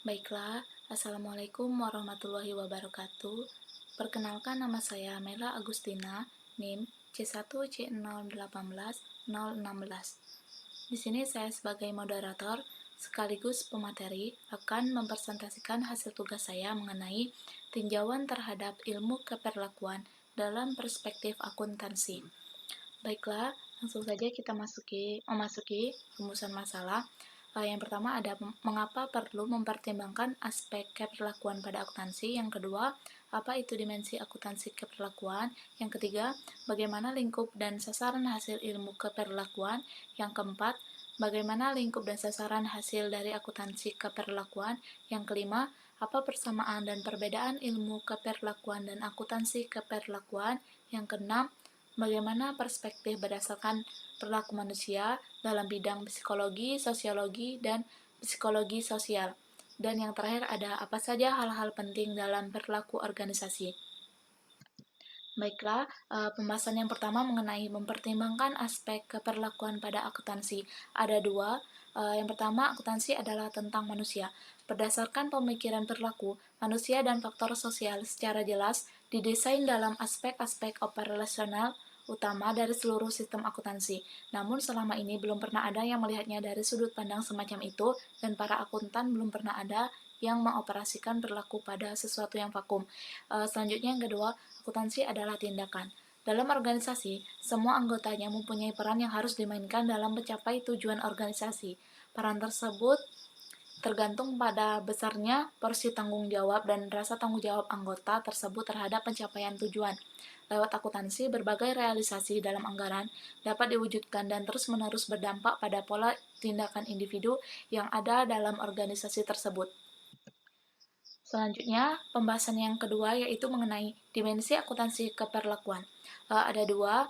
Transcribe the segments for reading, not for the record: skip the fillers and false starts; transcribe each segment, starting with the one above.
Baiklah, Assalamualaikum warahmatullahi wabarakatuh. Perkenalkan nama saya Mela Agustina, NIM C1C0181016. Di sini saya sebagai moderator sekaligus pemateri akan mempresentasikan hasil tugas saya mengenai tinjauan terhadap ilmu keperlakuan dalam perspektif akuntansi. Baiklah, langsung saja kita memasuki rumusan masalah. Yang pertama ada mengapa perlu mempertimbangkan aspek keperlakuan pada akuntansi. Yang kedua, apa itu dimensi akuntansi keperlakuan. Yang ketiga, bagaimana lingkup dan sasaran hasil ilmu keperlakuan. Yang keempat, bagaimana lingkup dan sasaran hasil dari akuntansi keperlakuan. Yang kelima, apa persamaan dan perbedaan ilmu keperlakuan dan akuntansi keperlakuan. Yang keenam, bagaimana perspektif berdasarkan perilaku manusia dalam bidang psikologi, sosiologi, dan psikologi sosial. Dan yang terakhir ada apa saja hal-hal penting dalam perilaku organisasi. Baiklah, pembahasan yang pertama mengenai mempertimbangkan aspek keperlakuan pada akuntansi. Ada dua. Yang pertama, akuntansi adalah tentang manusia. Berdasarkan pemikiran perilaku, manusia dan faktor sosial secara jelas didesain dalam aspek-aspek operasional utama dari seluruh sistem akuntansi. Namun selama ini belum pernah ada yang melihatnya dari sudut pandang semacam itu, dan para akuntan belum pernah ada yang mengoperasikan perilaku pada sesuatu yang vakum. Selanjutnya yang kedua, akuntansi adalah tindakan. Dalam organisasi, semua anggotanya mempunyai peran yang harus dimainkan dalam mencapai tujuan organisasi. Peran tersebut tergantung pada besarnya porsi tanggung jawab dan rasa tanggung jawab anggota tersebut terhadap pencapaian tujuan. Lewat akuntansi, berbagai realisasi dalam anggaran dapat diwujudkan dan terus-menerus berdampak pada pola tindakan individu yang ada dalam organisasi tersebut. Selanjutnya, pembahasan yang kedua yaitu mengenai dimensi akuntansi keperlakuan. Ada dua,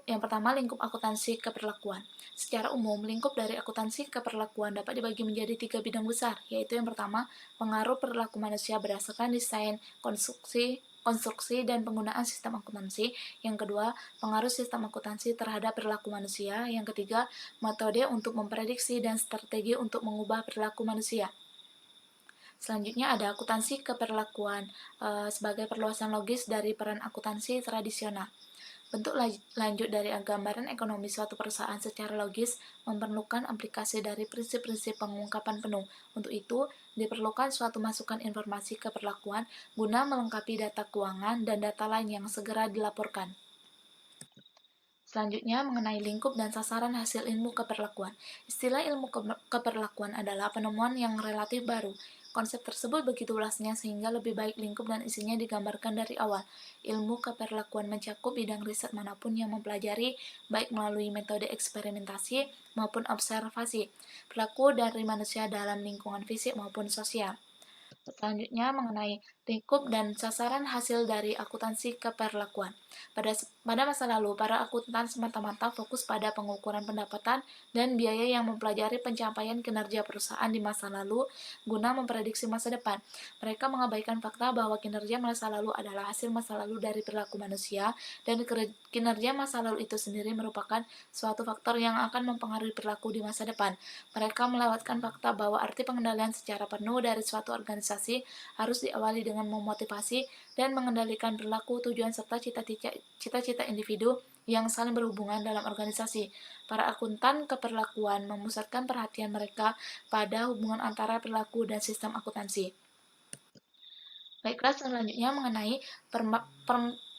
yang pertama lingkup akuntansi keperlakuan. Secara umum, lingkup dari akuntansi keperlakuan dapat dibagi menjadi tiga bidang besar, yaitu yang pertama, pengaruh perilaku manusia berdasarkan desain, konstruksi dan penggunaan sistem akuntansi. Yang kedua, pengaruh sistem akuntansi terhadap perilaku manusia. Yang ketiga, metode untuk memprediksi dan strategi untuk mengubah perilaku manusia. Selanjutnya ada akuntansi keperlakuan sebagai perluasan logis dari peran akuntansi tradisional. Bentuk lanjut dari gambaran ekonomi suatu perusahaan secara logis memerlukan aplikasi dari prinsip-prinsip pengungkapan penuh. Untuk itu, diperlukan suatu masukan informasi keperlakuan guna melengkapi data keuangan dan data lain yang segera dilaporkan. Selanjutnya, mengenai lingkup dan sasaran hasil ilmu keperlakuan. Istilah ilmu keperlakuan adalah penemuan yang relatif baru. Konsep tersebut begitu luasnya sehingga lebih baik lingkup dan isinya digambarkan dari awal. Ilmu keperlakuan mencakup bidang riset manapun yang mempelajari, baik melalui metode eksperimentasi maupun observasi, perilaku dari manusia dalam lingkungan fisik maupun sosial. Selanjutnya mengenai lingkup dan sasaran hasil dari akuntansi keperlakuan. Pada masa lalu, para akuntan semata-mata fokus pada pengukuran pendapatan dan biaya yang mempelajari pencapaian kinerja perusahaan di masa lalu guna memprediksi masa depan. Mereka mengabaikan fakta bahwa kinerja masa lalu adalah hasil masa lalu dari perilaku manusia, dan kinerja masa lalu itu sendiri merupakan suatu faktor yang akan mempengaruhi perilaku di masa depan. Mereka melewatkan fakta bahwa arti pengendalian secara penuh dari suatu organisasi harus diawali dengan memotivasi dan mengendalikan perilaku, tujuan, serta cita-cita individu yang saling berhubungan dalam organisasi. Para akuntan keperlakuan memusatkan perhatian mereka pada hubungan antara perilaku dan sistem akuntansi. Baiklah, selanjutnya mengenai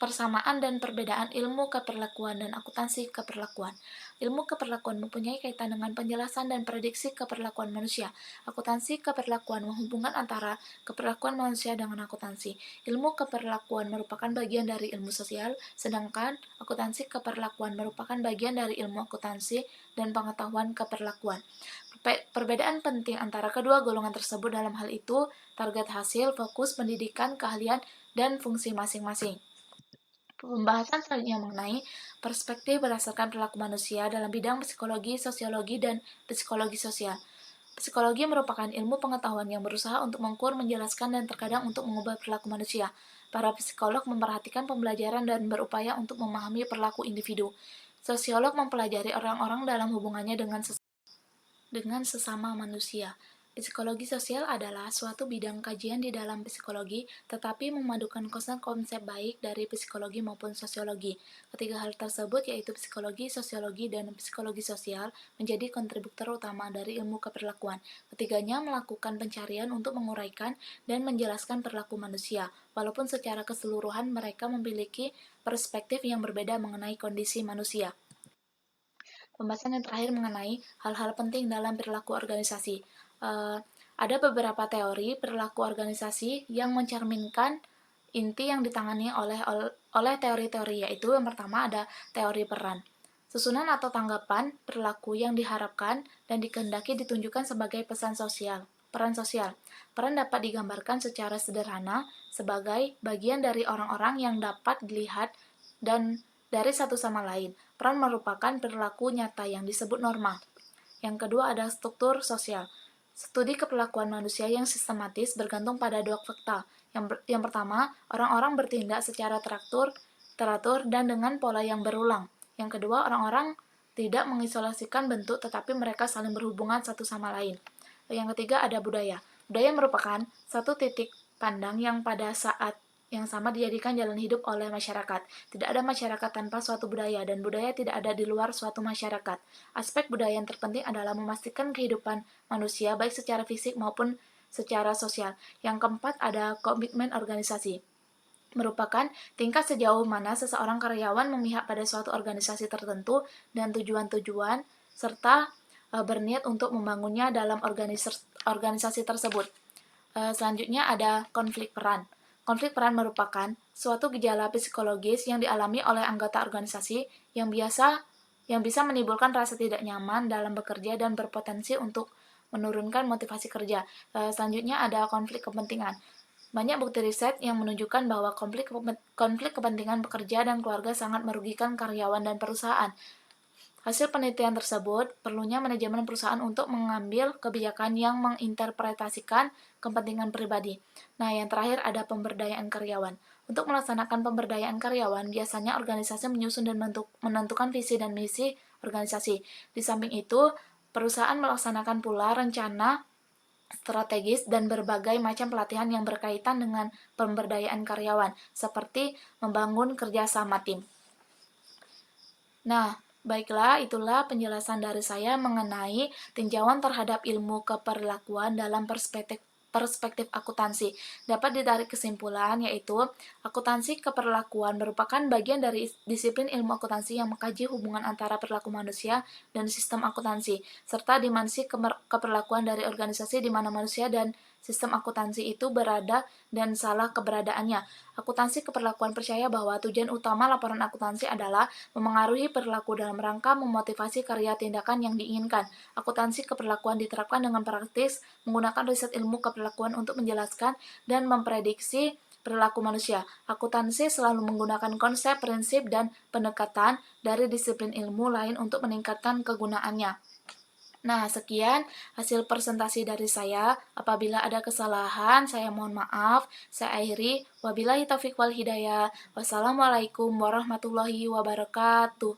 persamaan dan perbedaan ilmu keperlakuan dan akuntansi keperlakuan. Ilmu keperlakuan mempunyai kaitan dengan penjelasan dan prediksi keperlakuan manusia. Akuntansi keperlakuan menghubungkan antara keperlakuan manusia dengan akuntansi. Ilmu keperlakuan merupakan bagian dari ilmu sosial, sedangkan akuntansi keperlakuan merupakan bagian dari ilmu akuntansi dan pengetahuan keperlakuan. Perbedaan penting antara kedua golongan tersebut dalam hal itu target hasil, fokus, pendidikan, keahlian, dan fungsi masing-masing. Pembahasan selanjutnya mengenai perspektif berdasarkan perilaku manusia dalam bidang psikologi, sosiologi, dan psikologi sosial. Psikologi merupakan ilmu pengetahuan yang berusaha untuk mengukur, menjelaskan, dan terkadang untuk mengubah perilaku manusia. Para psikolog memperhatikan pembelajaran dan berupaya untuk memahami perilaku individu. Sosiolog mempelajari orang-orang dalam hubungannya dengan sesama manusia. Psikologi sosial adalah suatu bidang kajian di dalam psikologi, tetapi memadukan konsep-konsep baik dari psikologi maupun sosiologi. Ketiga hal tersebut, yaitu psikologi, sosiologi, dan psikologi sosial, menjadi kontributor utama dari ilmu keperlakuan. Ketiganya melakukan pencarian untuk menguraikan dan menjelaskan perilaku manusia, walaupun secara keseluruhan mereka memiliki perspektif yang berbeda mengenai kondisi manusia. Pembahasan yang terakhir mengenai hal-hal penting dalam perilaku organisasi. Ada beberapa teori perilaku organisasi yang mencerminkan inti yang ditangani oleh teori-teori, yaitu yang pertama ada teori peran. Susunan atau tanggapan perilaku yang diharapkan dan dikehendaki ditunjukkan sebagai pesan sosial. Peran sosial. Peran dapat digambarkan secara sederhana sebagai bagian dari orang-orang yang dapat dilihat dan dari satu sama lain. Peran merupakan perilaku nyata yang disebut norma. Yang kedua ada struktur sosial. Studi keperlakuan manusia yang sistematis bergantung pada dua fakta. Yang pertama, orang-orang bertindak secara teratur dan dengan pola yang berulang. Yang kedua, orang-orang tidak mengisolasikan bentuk tetapi mereka saling berhubungan satu sama lain. Yang ketiga ada budaya. Budaya merupakan satu titik pandang yang pada saat yang sama dijadikan jalan hidup oleh masyarakat. Tidak ada masyarakat tanpa suatu budaya, dan budaya tidak ada di luar suatu masyarakat. Aspek budaya yang terpenting adalah memastikan kehidupan manusia baik secara fisik maupun secara sosial. Yang keempat ada komitmen organisasi. Merupakan tingkat sejauh mana seseorang karyawan memihak pada suatu organisasi tertentu dan tujuan-tujuan serta berniat untuk membangunnya dalam organisasi tersebut. Selanjutnya ada konflik peran. Konflik peran merupakan suatu gejala psikologis yang dialami oleh anggota organisasi yang bisa menimbulkan rasa tidak nyaman dalam bekerja dan berpotensi untuk menurunkan motivasi kerja. Selanjutnya ada konflik kepentingan. Banyak bukti riset yang menunjukkan bahwa konflik kepentingan pekerja dan keluarga sangat merugikan karyawan dan perusahaan. Hasil penelitian tersebut perlunya manajemen perusahaan untuk mengambil kebijakan yang menginterpretasikan kepentingan pribadi. Nah, yang terakhir ada pemberdayaan karyawan. Untuk melaksanakan pemberdayaan karyawan, biasanya organisasi menyusun dan menentukan visi dan misi organisasi. Di samping itu, perusahaan melaksanakan pula rencana strategis dan berbagai macam pelatihan yang berkaitan dengan pemberdayaan karyawan, seperti membangun kerjasama tim. Nah, baiklah, itulah penjelasan dari saya mengenai tinjauan terhadap ilmu keperlakuan dalam perspektif akuntansi. Dapat ditarik kesimpulan yaitu akuntansi keperlakuan merupakan bagian dari disiplin ilmu akuntansi yang mengkaji hubungan antara perilaku manusia dan sistem akuntansi, serta dimensi keperlakuan dari organisasi di mana manusia dan sistem akuntansi itu berada dan salah keberadaannya. Akuntansi keperlakuan percaya bahwa tujuan utama laporan akuntansi adalah memengaruhi perilaku dalam rangka memotivasi karya tindakan yang diinginkan. Akuntansi keperlakuan diterapkan dengan praktis menggunakan riset ilmu keperlakuan untuk menjelaskan dan memprediksi perilaku manusia. Akuntansi selalu menggunakan konsep, prinsip, dan pendekatan dari disiplin ilmu lain untuk meningkatkan kegunaannya. Nah, sekian hasil presentasi dari saya. Apabila ada kesalahan, saya mohon maaf. Saya akhiri. Wabillahi taufiq wal hidayah. Wassalamualaikum warahmatullahi wabarakatuh.